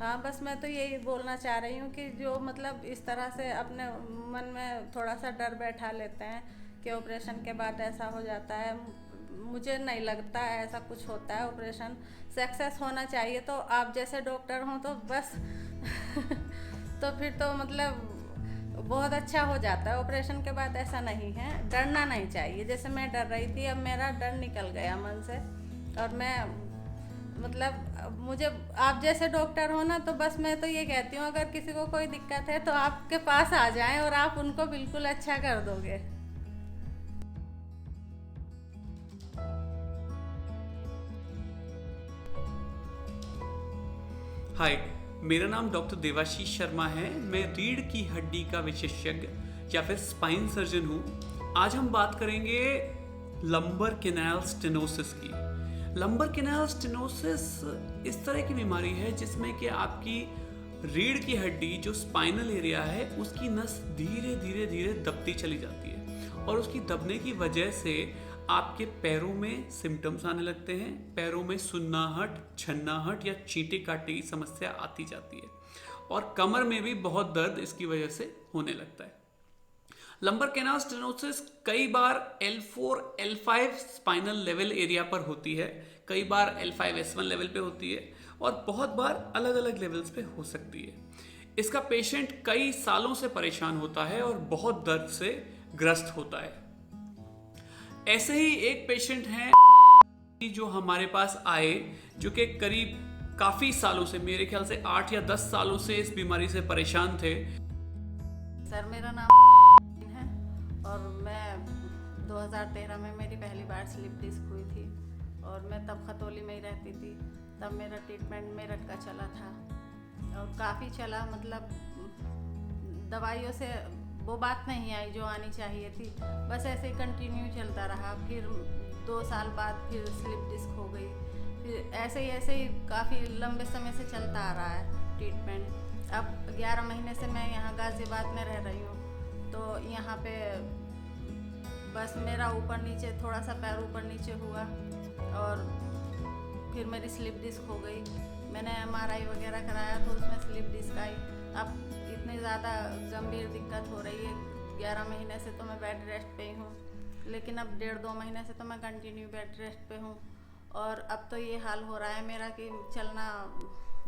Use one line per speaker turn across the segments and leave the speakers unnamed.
हाँ, बस मैं तो यही बोलना चाह रही हूँ कि जो मतलब इस तरह से अपने मन में थोड़ा सा डर बैठा लेते हैं कि ऑपरेशन के बाद ऐसा हो जाता है। मुझे नहीं लगता है ऐसा कुछ होता है। ऑपरेशन सक्सेस होना चाहिए, तो आप जैसे डॉक्टर हों तो बस तो फिर तो मतलब बहुत अच्छा हो जाता है। ऑपरेशन के बाद ऐसा नहीं है, डरना नहीं चाहिए। जैसे मैं डर रही थी, अब मेरा डर निकल गया मन से। और मैं मतलब मुझे आप जैसे डॉक्टर हो ना, तो बस मैं तो ये कहती हूँ अगर किसी को कोई दिक्कत है तो आपके पास आ जाएं और आप उनको बिल्कुल अच्छा कर दोगे।
हाय, मेरा नाम डॉक्टर देवाशीष शर्मा है। मैं रीढ़ की हड्डी का विशेषज्ञ या फिर स्पाइन सर्जन हूँ। आज हम बात करेंगे लंबर कैनाल स्टेनोसिस की। लंबर कैनाल स्टेनोसिस इस तरह की बीमारी है जिसमें कि आपकी रीढ़ की हड्डी जो स्पाइनल एरिया है उसकी नस धीरे धीरे धीरे दबती चली जाती है, और उसकी दबने की वजह से आपके पैरों में सिम्टम्स आने लगते हैं। पैरों में सुन्नाहट, छन्नाहट या चींटे काटने की समस्या आती जाती है, और कमर में भी बहुत दर्द इसकी वजह से होने लगता है। लंबर कैनाल स्टेनोसिस कई बार L4 L5 spinal level area पर होती है, कई बार L5 S1 लेवल पे होती है, और बहुत बार अलग अलग लेवल्स पे हो सकती है। इसका पेशेंट कई सालों से परेशान होता है और बहुत दर्द से ग्रस्त होता है। ऐसे ही एक पेशेंट हैं जो हमारे पास आए, जो कि करीब काफी सालों से, मेरे ख्याल से 8 या 10 सालों से इस बीमारी से परेशान थे।
सर, मेरा नाम है और मैं 2013 में मेरी पहली बार स्लिप डिस्क हुई थी, और मैं तब खतौली में ही रहती थी। तब मेरा ट्रीटमेंट मेरठ का चला था और काफ़ी चला। मतलब दवाइयों से वो बात नहीं आई जो आनी चाहिए थी, बस ऐसे ही कंटिन्यू चलता रहा। फिर 2 साल बाद फिर स्लिप डिस्क हो गई। फिर ऐसे ही काफ़ी लंबे समय से चलता आ रहा है ट्रीटमेंट। अब 11 महीने से मैं यहाँ गाज़ियाबाद में रह रही हूँ, तो यहाँ पे बस मेरा ऊपर नीचे थोड़ा सा पैर ऊपर नीचे हुआ और फिर मेरी स्लिप डिस्क हो गई। मैंने MRI वगैरह कराया तो उसमें स्लिप डिस्क आई। अब इतनी ज़्यादा गंभीर दिक्कत हो रही है। 11 महीने से तो मैं बेड रेस्ट पे ही हूँ, लेकिन अब 1.5-2 महीने से तो मैं कंटिन्यू बेड रेस्ट पे हूँ। और अब तो ये हाल हो रहा है मेरा कि चलना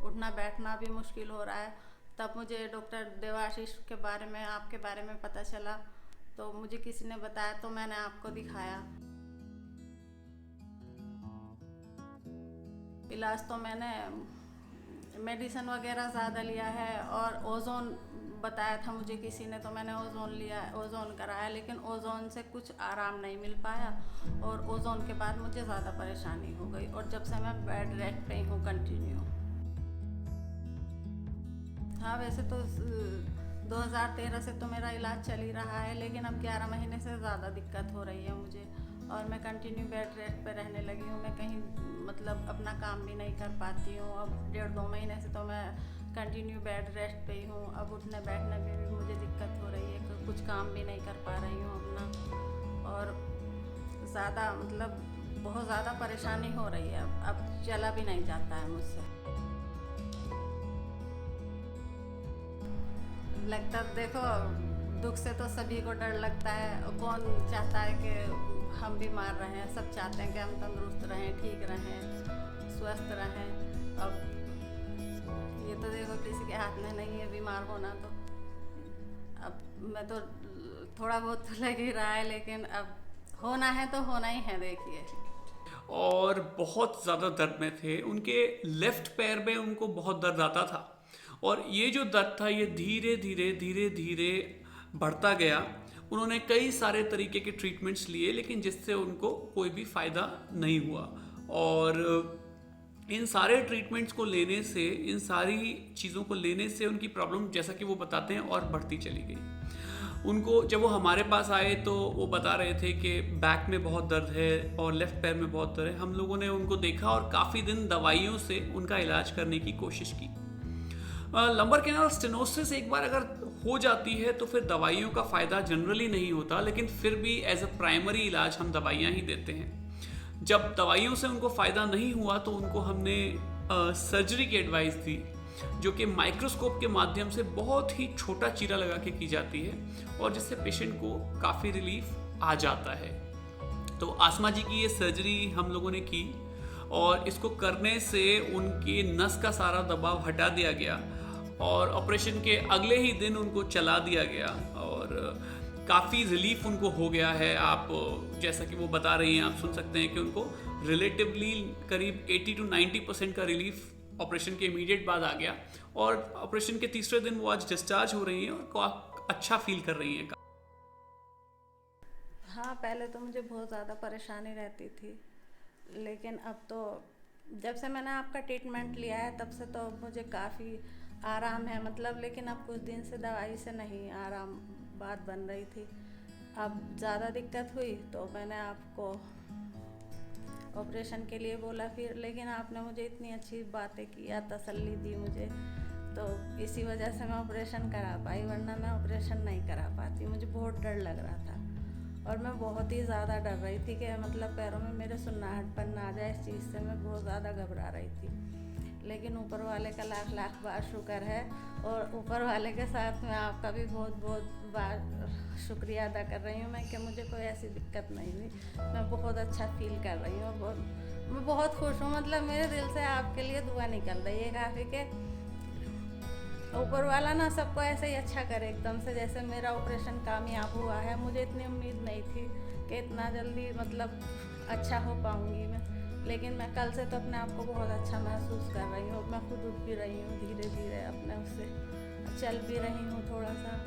उठना बैठना भी मुश्किल हो रहा है। तब मुझे डॉक्टर देवाशीष के बारे में, आपके बारे में पता चला, तो मुझे किसी ने बताया तो मैंने आपको दिखाया। इलाज तो मैंने मेडिसिन वगैरह ज़्यादा लिया है, और ओजोन बताया था मुझे किसी ने, तो मैंने ओजोन लिया, ओजोन कराया, लेकिन ओजोन से कुछ आराम नहीं मिल पाया। और ओजोन के बाद मुझे ज़्यादा परेशानी हो गई, और जब से मैं बेड रेस्ट पे ही हूँ कंटिन्यू। हाँ, वैसे तो 2013 से तो मेरा इलाज चल ही रहा है, लेकिन अब 11 महीने से ज़्यादा दिक्कत हो रही है मुझे, और मैं कंटिन्यू बेड रेस्ट पे रहने लगी हूँ। मैं कहीं मतलब अपना काम भी नहीं कर पाती हूँ। अब 1.5-2 महीने से तो मैं कंटिन्यू बेड रेस्ट पे ही हूँ। अब उठने बैठने में भी मुझे दिक्कत हो रही है, कुछ काम भी नहीं कर पा रही हूँ अपना, और ज़्यादा मतलब बहुत ज़्यादा परेशानी हो रही है। अब चला भी नहीं जाता है मुझसे। लगता देखो, दुख से तो सभी को डर लगता है। कौन चाहता है कि हम बीमार रहें? सब चाहते हैं कि हम तंदुरुस्त रहें, ठीक रहें, स्वस्थ रहें। अब ये तो देखो किसी के हाथ में नहीं है बीमार होना। तो अब मैं तो थोड़ा बहुत तो लग ही रहा है, लेकिन अब होना है तो होना ही है। देखिए,
और बहुत ज़्यादा दर्द में थे। उनके लेफ्ट पैर में उनको बहुत दर्द आता था, और ये जो दर्द था ये धीरे धीरे धीरे धीरे बढ़ता गया। उन्होंने कई सारे तरीके के ट्रीटमेंट्स लिए, लेकिन जिससे उनको कोई भी फ़ायदा नहीं हुआ। और इन सारे ट्रीटमेंट्स को लेने से, इन सारी चीज़ों को लेने से उनकी प्रॉब्लम, जैसा कि वो बताते हैं, और बढ़ती चली गई। उनको जब वो हमारे पास आए तो वो बता रहे थे कि बैक में बहुत दर्द है और लेफ्ट पैर में बहुत दर्द है। हम लोगों ने उनको देखा और काफ़ी दिन दवाइयों से उनका इलाज करने की कोशिश की। लंबर कैनाल स्टेनोसिस एक बार अगर हो जाती है तो फिर दवाइयों का फ़ायदा जनरली नहीं होता, लेकिन फिर भी एज अ प्राइमरी इलाज हम दवाइयाँ ही देते हैं। जब दवाइयों से उनको फ़ायदा नहीं हुआ तो उनको हमने सर्जरी की एडवाइस दी, जो कि माइक्रोस्कोप के माध्यम से बहुत ही छोटा चीरा लगा के की जाती है और जिससे पेशेंट को काफ़ी रिलीफ आ जाता है। तो आसमा जी की ये सर्जरी हम लोगों ने की और इसको करने से उनके नस का सारा दबाव हटा दिया गया और ऑपरेशन के अगले ही दिन उनको चला दिया गया और काफ़ी रिलीफ उनको हो गया है। आप जैसा कि वो बता रही हैं, आप सुन सकते हैं कि उनको रिलेटिवली करीब 80 to 90% का रिलीफ ऑपरेशन के इमीडिएट बाद आ गया और ऑपरेशन के तीसरे दिन वो आज डिस्चार्ज हो रही हैं और अच्छा फील कर रही हैं।
हाँ, पहले तो मुझे बहुत ज़्यादा परेशानी रहती थी, लेकिन अब तो जब से मैंने आपका ट्रीटमेंट लिया है तब से तो मुझे काफ़ी आराम है, मतलब। लेकिन अब कुछ दिन से दवाई से नहीं आराम बात बन रही थी। अब ज़्यादा दिक्कत हुई तो मैंने आपको ऑपरेशन के लिए बोला फिर, लेकिन आपने मुझे इतनी अच्छी बातें किया, तसल्ली दी मुझे, तो इसी वजह से मैं ऑपरेशन करा पाई, वरना मैं ऑपरेशन नहीं करा पाती। मुझे बहुत डर लग रहा था और मैं बहुत ही ज़्यादा डर रही थी कि मतलब पैरों में मेरे सुन्नाहटपन ना आ जाए। इस चीज़ से मैं बहुत ज़्यादा घबरा रही थी, लेकिन ऊपर वाले का लाख लाख बार शुक्र है और ऊपर वाले के साथ मैं आपका भी बहुत बहुत बार शुक्रिया अदा कर रही हूँ मैं कि मुझे कोई ऐसी दिक्कत नहीं हुई। मैं बहुत अच्छा फील कर रही हूँ और मैं बहुत खुश हूँ। मतलब मेरे दिल से आपके लिए दुआ निकल रही है काफ़ी के ऊपर वाला ना सबको ऐसे ही अच्छा करे एकदम से। जैसे मेरा ऑपरेशन कामयाब हुआ है, मुझे इतनी उम्मीद नहीं थी कि इतना जल्दी मतलब अच्छा हो पाऊँगी मैं, लेकिन मैं कल से तो अपने आप को बहुत अच्छा महसूस कर रही हूँ। मैं खुद उठ भी रही हूँ धीरे धीरे, अपने उससे चल भी रही हूँ थोड़ा सा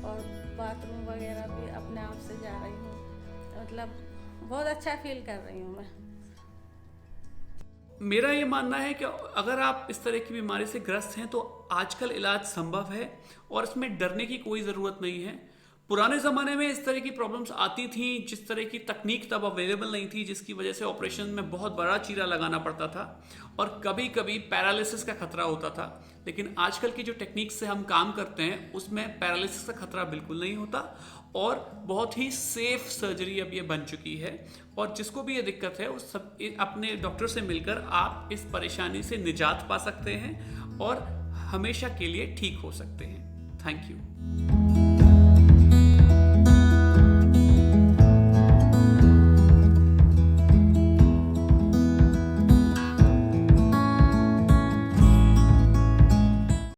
और बाथरूम वगैरह भी अपने आप से जा रही हूँ। मतलब बहुत अच्छा फील कर रही हूँ मैं।
मेरा ये मानना है कि अगर आप इस तरह की बीमारी से ग्रस्त हैं तो आजकल इलाज संभव है और इसमें डरने की कोई ज़रूरत नहीं है। पुराने ज़माने में इस तरह की प्रॉब्लम्स आती थी, जिस तरह की तकनीक तब अवेलेबल नहीं थी, जिसकी वजह से ऑपरेशन में बहुत बड़ा चीरा लगाना पड़ता था और कभी कभी पैरालिसिस का खतरा होता था। लेकिन आजकल की जो टेक्निक से हम काम करते हैं उसमें पैरालिसिस का खतरा बिल्कुल नहीं होता और बहुत ही सेफ सर्जरी अब ये बन चुकी है और जिसको भी ये दिक्कत है उस सब अपने डॉक्टर से मिलकर आप इस परेशानी से निजात पा सकते हैं और हमेशा के लिए ठीक हो सकते हैं। Thank you.